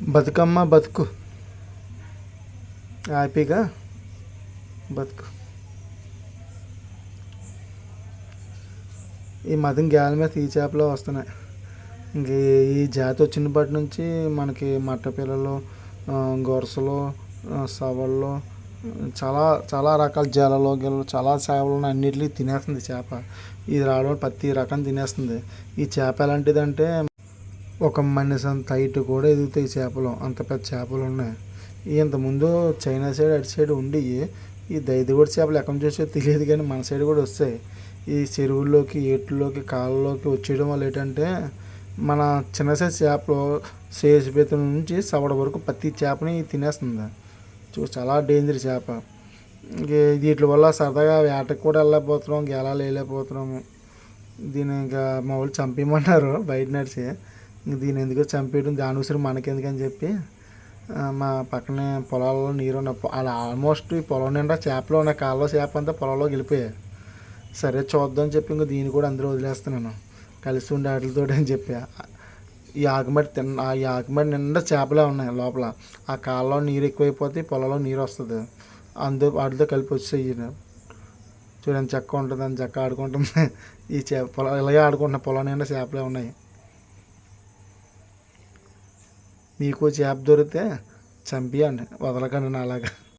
బతుకమ్మ బతుకు, హ్యాపీగా బతుకు. ఈ మధ్యన గేల మీద ఈ చేపలు వస్తున్నాయి. ఇంక ఈ జాతి వచ్చినప్పటి నుంచి మనకి మట్ట పిల్లలు, గొరసలు, సవళ్ళు, చాలా చాలా రకాల జలలు గిల్లలు చాలా చేపలు అన్నిటిని తినేస్తుంది చేప. ఇది రావడం ప్రతి రకం తినేస్తుంది. ఈ చేప ఎలాంటిదంటే ఒక మనిషి అంత హైట్ కూడా ఎదుగుతాయి చేపలు, అంత పెద్ద చేపలు ఉన్నాయి. ఇంతకుముందు చైనా సైడ్ అటు సైడ్ ఉండి ఈ దైదుగూడ చేపలు ఎక్కడి నుంచి వచ్చాయో తెలియదు, కానీ మన సైడ్ కూడా వస్తాయి. ఈ చెరువుల్లోకి, ఏట్లలోకి, కాళ్ళలోకి వచ్చేయడం వల్ల ఏంటంటే మన చిన్న సైజు చేపలు సేసిపేత నుంచి సవడ వరకు ప్రతి చేపని తినేస్తుంది. చాలా డేంజర్ చేప. ఇంక వీటి వల్ల సరదాగా వేటకు కూడా వెళ్ళలేకపోతున్నాం, గేలాలు వేయలేకపోతున్నాము. దీన్ని ఇంకా మా వాళ్ళు చంపేయమన్నారు బయట నడిచి. ఇంక దీన్ని ఎందుకు చంపేయడం, దాని ఉసిరి మనకెందుకని చెప్పి మా పక్కనే పొలాల్లో నీరు ఉన్న అలా ఆల్మోస్ట్ ఈ పొలం నిండా చేపలు ఉన్నాయి. కాళ్ళలో చేప అంతా పొలంలోకి వెళ్ళిపోయాయి. సరే చూద్దాం చెప్పి ఇంక దీన్ని కూడా అందరూ వదిలేస్తున్నాను, కలిసి ఉండే వాటితో అని చెప్పి. ఈ ఆకుమడి నిండా చేపలే ఉన్నాయి లోపల. ఆ కాళ్ళలో నీరు ఎక్కువైపోతే పొలంలో నీరు వస్తుంది, వాటితో కలిపి వచ్చేయి. చూడండి చెక్క ఉంటుంది, అని చెక్క ఆడుకుంటుంది. ఈ పొలం ఇలాగే ఆడుకుంటున్న పొలం నిండా చేపలే ఉన్నాయి. మీకు చేప దొరికితే చంపియండి, వదలకండి నాలాగా.